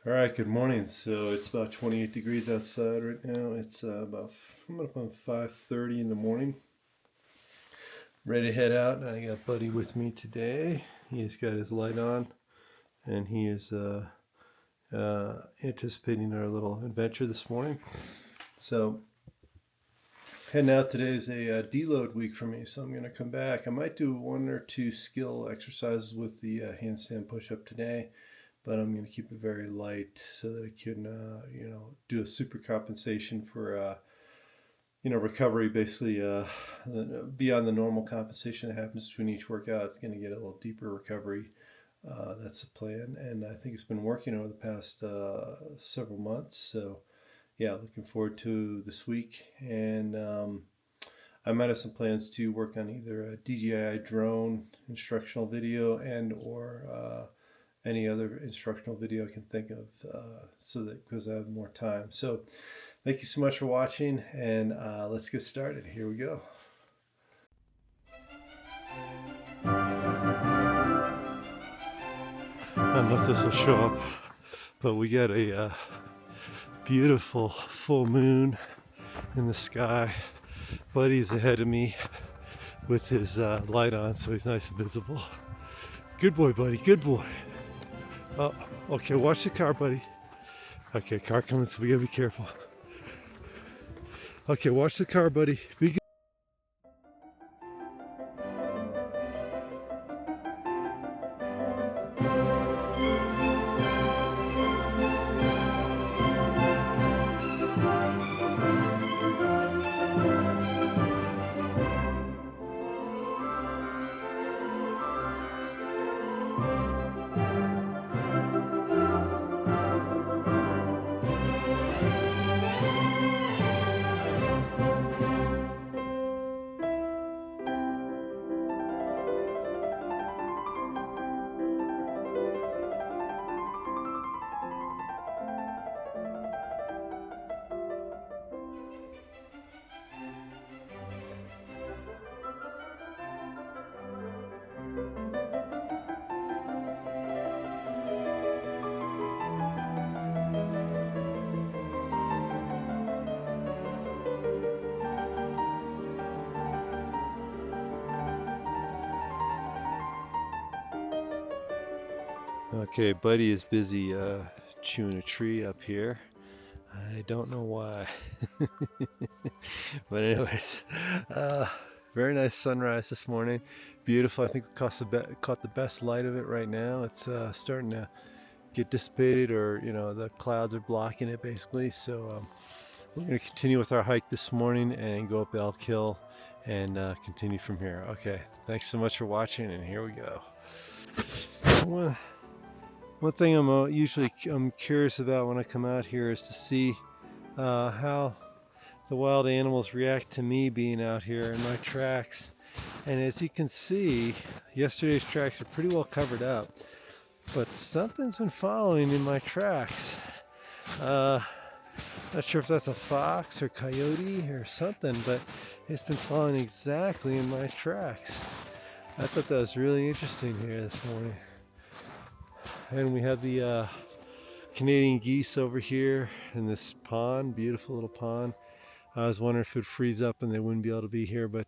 All right, good morning. So it's about 28 degrees outside right now. It's I'm up on 5:30 in the morning. Ready to head out. And I got Buddy with me today. He's got his light on, and he is anticipating our little adventure this morning. So heading out today is a deload week for me. So I'm going to come back. I might do one or two skill exercises with the handstand push-up today, but I'm going to keep it very light so that I can, do a super compensation for, recovery. Basically, beyond the normal compensation that happens between each workout, it's going to get a little deeper recovery. That's the plan, and I think it's been working over the past several months. So, yeah, looking forward to this week, and I might have some plans to work on either a DJI drone instructional video and/or any other instructional video I can think of, so that because I have more time. So thank you so much for watching, and let's get started. Here we go. I don't know if this will show up, but we got a beautiful full moon in the sky. Buddy's ahead of me with his light on, so he's nice and visible. Good boy, Buddy, good boy. Oh, okay, watch the car, buddy. Okay, car coming, so we gotta be careful. Okay, watch the car, buddy. Be good. Okay, Buddy is busy chewing a tree up here. I don't know why. But anyways, very nice sunrise this morning. Beautiful. I think we caught the best light of it right now. It's starting to get dissipated, or the clouds are blocking it basically. So we're going to continue with our hike this morning and go up Elk Hill and continue from here. Okay, thanks so much for watching, and here we go. One thing I'm curious about when I come out here is to see how the wild animals react to me being out here in my tracks. And as you can see, yesterday's tracks are pretty well covered up, but something's been following in my tracks. Not sure if that's a fox or coyote or something, but it's been following exactly in my tracks. I thought that was really interesting here this morning. And we have the Canadian geese over here in this pond, beautiful little pond. I was wondering if it would freeze up and they wouldn't be able to be here, but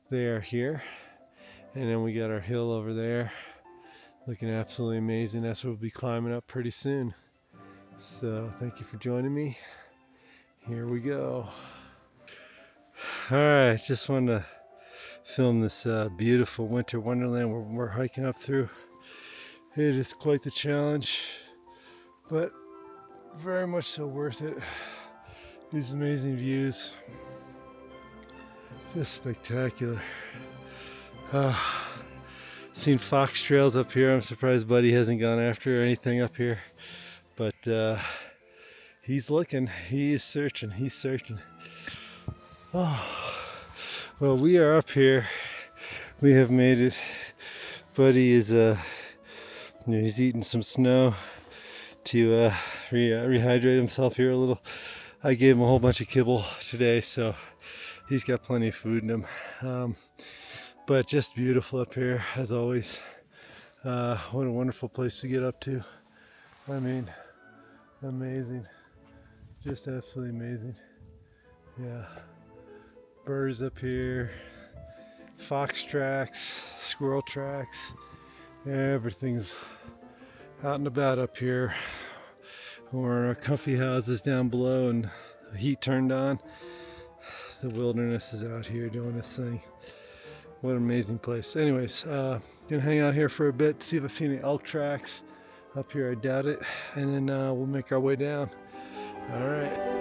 they are here. And then we got our hill over there, looking absolutely amazing. That's what we'll be climbing up pretty soon. So thank you for joining me. Here we go. All right, just wanted to film this beautiful winter wonderland we're hiking up through. It is quite the challenge, but very much so worth it. These amazing views, just spectacular. Seen fox trails up here. I'm surprised Buddy hasn't gone after anything up here, but he's looking, he's searching. Oh, well, we are up here. We have made it. Buddy is he's eating some snow to rehydrate himself here a little. I gave him a whole bunch of kibble today, so he's got plenty of food in him. But just beautiful up here, as always. What a wonderful place to get up to. I mean, amazing. Just absolutely amazing. Yeah. Birds up here, fox tracks, squirrel tracks. Everything's out and about up here. We're in our comfy houses down below and the heat turned on. The wilderness is out here doing its thing. What an amazing place. Anyways, gonna hang out here for a bit to see if I see any elk tracks. Up here, I doubt it. And then we'll make our way down. All right.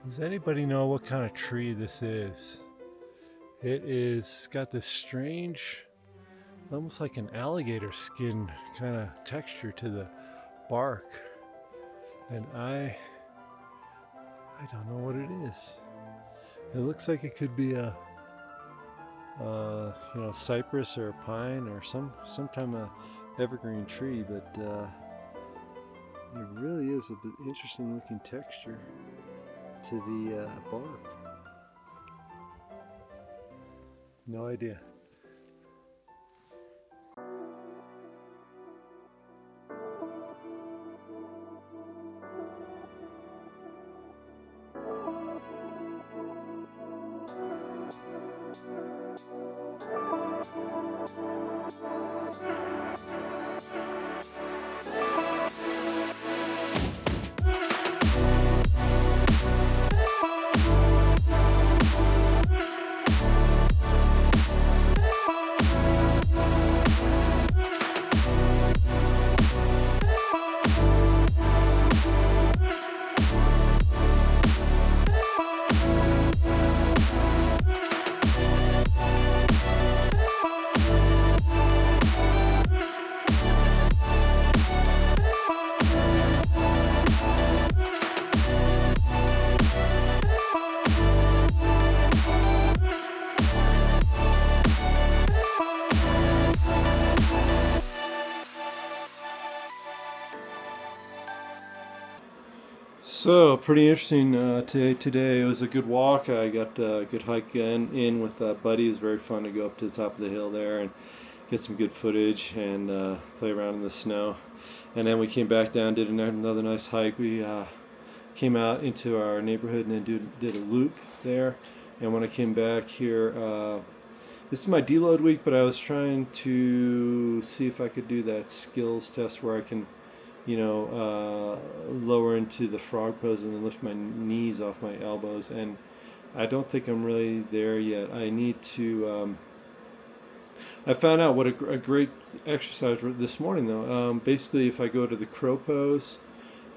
Does anybody know what kind of tree this is? It is got this strange, almost like an alligator skin kind of texture to the bark. And I don't know what it is. It looks like it could be a cypress or a pine or some kind of evergreen tree, but it really is a bit interesting looking texture to the bark. No idea. So pretty interesting today. It was a good walk. I got a good hike in with a buddy. It was very fun to go up to the top of the hill there and get some good footage and play around in the snow. And then we came back down, did another nice hike. We came out into our neighborhood and then did a loop there. And when I came back here, this is my deload week, but I was trying to see if I could do that skills test where I can lower into the frog pose and then lift my knees off my elbows. And I don't think I'm really there yet. I need to. I found out what a great exercise this morning, though. Basically, if I go to the crow pose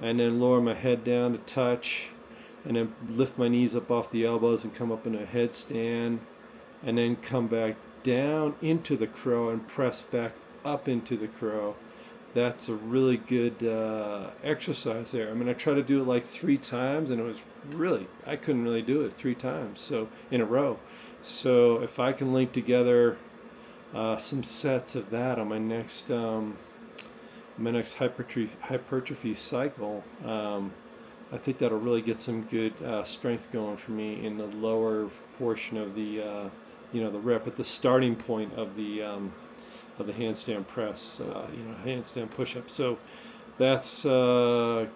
and then lower my head down to touch and then lift my knees up off the elbows and come up in a headstand and then come back down into the crow and press back up into the crow. That's a really good exercise there. I mean, I tried to do it like 3 times, and it was I couldn't really do it 3 times so in a row. So if I can link together some sets of that on my next hypertrophy cycle, I think that'll really get some good strength going for me in the lower portion of the the rep at the starting point of the handstand press, handstand push-up. So that's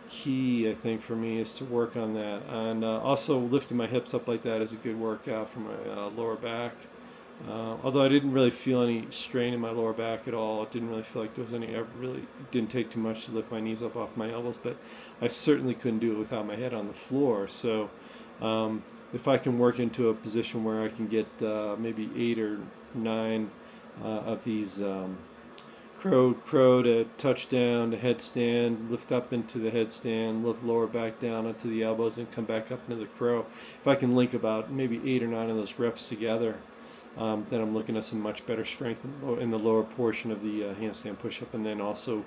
key, I think, for me, is to work on that. And also lifting my hips up like that is a good workout for my lower back. Although I didn't really feel any strain in my lower back at all. It didn't really feel like there was any, it didn't take too much to lift my knees up off my elbows, but I certainly couldn't do it without my head on the floor. So if I can work into a position where I can get maybe 8 or 9 of these crow to touchdown to headstand, lift up into the headstand, lift lower back down onto the elbows, and come back up into the crow. If I can link about maybe 8 or 9 of those reps together, then I'm looking at some much better strength in the lower portion of the handstand push-up, and then also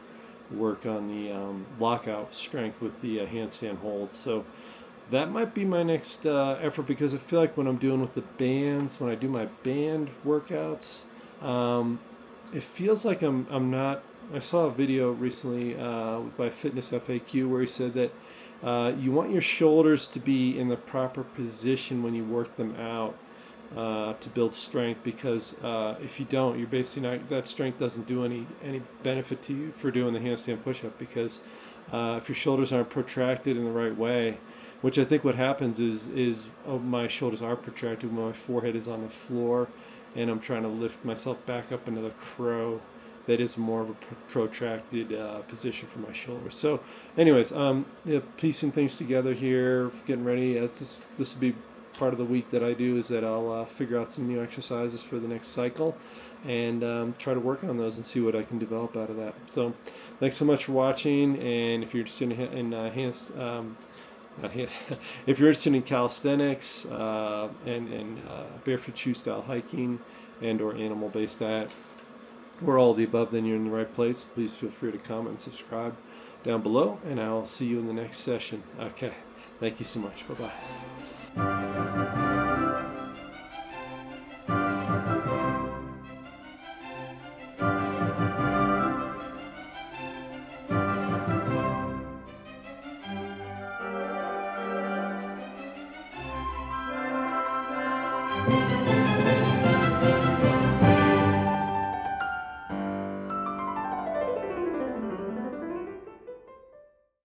work on the lockout strength with the handstand holds. So that might be my next effort, because I feel like when I'm doing with the bands, when I do my band workouts, it feels like I'm not. I saw a video recently by Fitness FAQ where he said that you want your shoulders to be in the proper position when you work them out to build strength, because if you don't, you're basically not, that strength doesn't do any benefit to you for doing the handstand push-up, because if your shoulders aren't protracted in the right way, which I think what happens is my shoulders are protracted when my forehead is on the floor and I'm trying to lift myself back up into the crow. That is more of a protracted position for my shoulders. So anyways, piecing things together here, getting ready, as this will be part of the week that I do, is that I'll figure out some new exercises for the next cycle and try to work on those and see what I can develop out of that. So thanks so much for watching, and if you're interested in if you're interested in calisthenics and barefoot shoe style hiking and or animal based diet, or all of the above, then you're in the right place. Please feel free to comment and subscribe down below, and I'll see you in the next session. Okay, thank you so much. Bye bye.